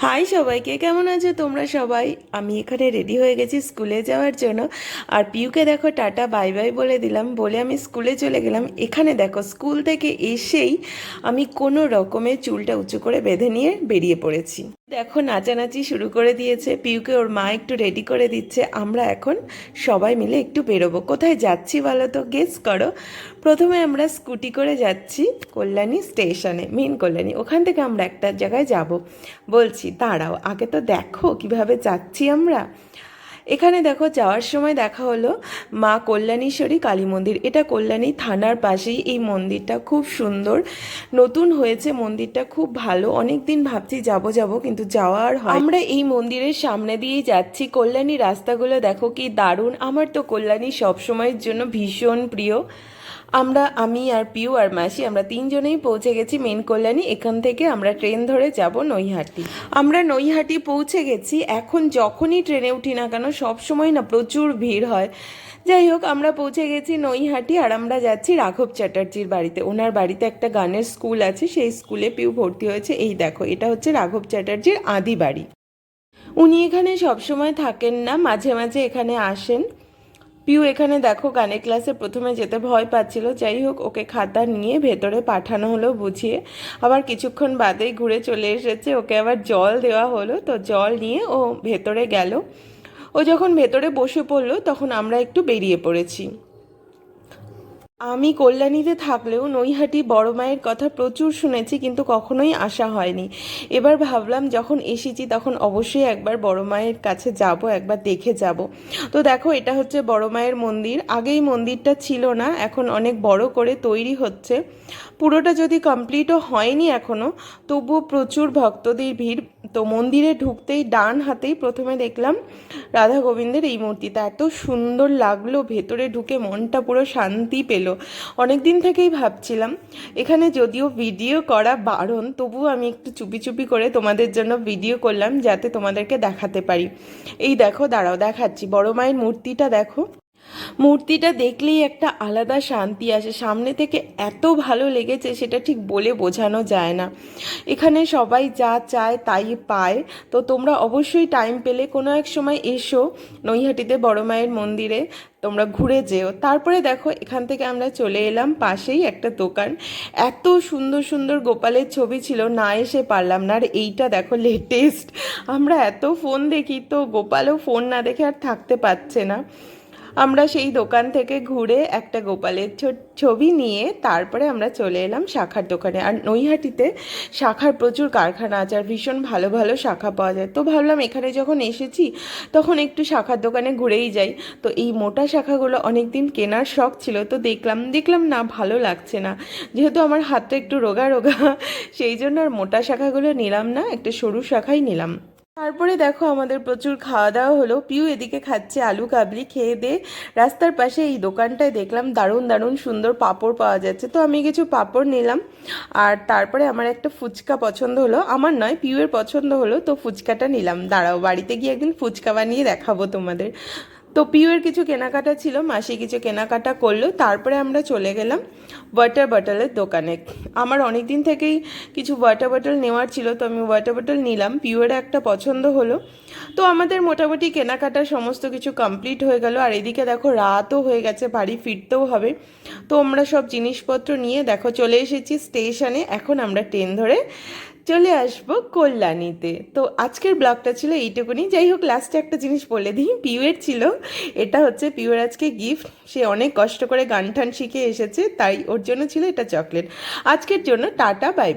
High সবাইকে, কেমন আছো তোমরা সবাই? আমি এখানে রেডি হয়ে গেছি স্কুলে যাওয়ার জন্য। আর পিউকে দেখো টাটা বাই বাই বলে দিলাম, বলে আমি স্কুলে চলে গেলাম। এখানে দেখো স্কুল থেকে এসেই আমি কোনো রকমে চুলটা উঁচু করে বেঁধে নিয়ে বেরিয়ে পড়েছি। দেখো নাচানাচি শুরু করে দিয়েছে, পিউকে ওর মা একটু রেডি করে দিচ্ছে। আমরা এখন সবাই মিলে একটু বেরোবো। কোথায় যাচ্ছি বলো তো, গেস করো। প্রথমে আমরা স্কুটি করে যাচ্ছি কল্যাণী স্টেশনে, মেন কল্যাণী। ওখান থেকে আমরা একটা জায়গায় যাব। বলছি দাঁড়াও, আগে তো দেখো কিভাবে যাচ্ছি আমরা। এখানে দেখো যাওয়ার সময় দেখা হলো মা কল্যাণীশ্বরী কালী মন্দির। এটা কল্যাণী থানার পাশেই এই মন্দিরটা, খুব সুন্দর, নতুন হয়েছে মন্দিরটা, খুব ভালো। অনেক দিন ভাবছি যাব যাব, কিন্তু যাওয়া আর হয়। আমরা এই মন্দিরের সামনে দিয়েই যাচ্ছি। কল্যাণী রাস্তাগুলো দেখো কি দারুণ। আমার তো কল্যাণী সবসময়ের জন্য ভীষণ প্রিয়। আমি আর পিউ আর মাসি আমরা তিনজনেই পৌঁছে গেছি মেন কল্যাণী। এখান থেকে আমরা ট্রেন ধরে যাব নৈহাটি। আমরা নৈহাটি পৌঁছে গেছি। এখন যখনই ট্রেনে উঠি না কেন, সব সময় না প্রচুর ভিড় হয়। যাই হোক, আমরা পৌঁছে গেছি নৈহাটি। আর আমরা যাচ্ছি রাঘব চ্যাটার্জির বাড়িতে। ওনার বাড়িতে একটা গানের স্কুল আছে, সেই স্কুলে পিউ ভর্তি হয়েছে। এই দেখো, এটা হচ্ছে রাঘব চ্যাটার্জির আদি বাড়ি। উনি এখানে সবসময় থাকেন না, মাঝে মাঝে এখানে আসেন। পিউ এখানে দেখো গানের ক্লাসে প্রথমে যেতে ভয় পাচ্ছিল। যাই হোক, ওকে খাতা নিয়ে ভেতরে পাঠানো হলো বুঝিয়ে। আবার কিছুক্ষণ বাদেই ঘুরে চলে এসেছে। ওকে আবার জল দেওয়া হলো, তো জল নিয়ে ও ভেতরে গেল। ও যখন ভেতরে বসে পড়লো, তখন আমরা একটু বেরিয়ে পড়েছি। আমি কল্যাণীতে থাকলেও নৈহাটি বড় মায়ের কথা প্রচুর শুনেছি, কিন্তু কখনোই আসা হয়নি। এবার ভাবলাম যখন এসেছি তখন অবশ্যই একবার বড় মায়ের কাছে যাব, একবার দেখে যাব। তো দেখো, এটা হচ্ছে বড় মায়ের মন্দির। আগেই মন্দিরটা ছিল না, এখন অনেক বড় করে তৈরি হচ্ছে। পুরোটা যদি কমপ্লিটও হয়নি এখনও, তবুও প্রচুর ভক্তদের ভিড়। তো মন্দিরে ঢুকতেই ডান হাতেই প্রথমে দেখলাম রাধা গোবিন্দের এই মূর্তিটা। এত সুন্দর লাগলো, ভেতরে ঢুকে মনটা পুরো শান্তি পেল। অনেক দিন থেকেই ভাবছিলাম, এখানে যদিও ভিডিও করা বারণ, তবুও আমি একটু চুপি চুপি করে তোমাদের জন্য ভিডিও করলাম, যাতে তোমাদেরকে দেখাতে পারি। এই দেখো, দাঁড়াও দেখাচ্ছি। বড় মায়ের মূর্তিটা দেখো। মূর্তিটা দেখলেই একটা আলাদা শান্তি আসে। সামনে থেকে এত ভালো লেগেছে, সেটা ঠিক বলে বোঝানো যায় না। এখানে সবাই যা চায় তাই পায়। তো তোমরা অবশ্যই টাইম পেলে কোনো এক সময় এসো নৈহাটিতে বড় মায়ের মন্দিরে, তোমরা ঘুরে যেও। তারপরে দেখো, এখান থেকে আমরা চলে এলাম পাশেই একটা দোকান। এত সুন্দর সুন্দর গোপালের ছবি ছিল, না এসে পারলাম না। আর এইটা দেখো লেটেস্ট। আমরা এত ফোন দেখি, তো গোপালও ফোন না দেখে আর থাকতে পারছে না। আমরা সেই দোকান থেকে ঘুরে একটা গোপালের ছবি নিয়ে তারপরে আমরা চলে এলাম শাখার দোকানে। আর নৈহাটিতে শাখার প্রচুর কারখানা আছে, আর ভীষণ ভালো ভালো শাখা পাওয়া যায়। তো ভাবলাম এখানে যখন এসেছি তখন একটু শাখার দোকানে ঘুরেই যাই। তো এই মোটা শাখাগুলো অনেক দিন কেনার শখ ছিল, তো দেখলাম না, ভালো লাগছে না। যেহেতু আমার হাতটা একটু রোগা রোগা, সেই জন্য আর মোটা শাখাগুলো নিলাম না, একটা সরু শাখাই নিলাম। তারপরে দেখো, আমাদের প্রচুর খাওয়া দাওয়া হলো। পিউ এদিকে খাচ্ছে আলু কাবলি। খেয়ে দিয়ে রাস্তার পাশে এই দোকানটায় দেখলাম দারুণ দারুণ সুন্দর পাঁপড় পাওয়া যাচ্ছে, তো আমি কিছু পাঁপড় নিলাম। আর তারপরে আমার একটা ফুচকা পছন্দ হলো, আমার নয় পিউয়ের পছন্দ হলো, তো ফুচকাটা নিলাম। দাঁড়াও, বাড়িতে গিয়ে একদিন ফুচকা বানিয়ে দেখাবো তোমাদের। তো পিউয়ের কিছু কেনাকাটা ছিল, মাসি কিছু কেনাকাটা করলো। তারপরে আমরা চলে গেলাম ওয়াটার বটলের দোকানে। আমার অনেক দিন থেকেই কিছু ওয়াটার বটল নেওয়ার ছিল, তো আমি ওয়াটার বটল নিলাম। পিউয়ের একটা পছন্দ হলো। তো আমাদের মোটামুটি কেনাকাটা সমস্ত কিছু কমপ্লিট হয়ে গেল। আর এদিকে দেখো, রাতও হয়ে গেছে, বাড়ি ফিরতেও হবে। তো আমরা সব জিনিসপত্র নিয়ে দেখো চলে এসেছি স্টেশনে। এখন আমরা ট্রেন ধরে চলে আসবো কল্যাণীতে। তো আজকের ব্লগটা ছিল এইটুকুনি। যাই হোক, লাস্টে একটা জিনিস বলে দিই, পিউয়ের ছিল, এটা হচ্ছে পিউয়ের আজকে গিফট। সে অনেক কষ্ট করে গান টান শিখে এসেছে, তাই ওর জন্য ছিল এটা চকলেট। আজকের জন্য টাটা, বাই।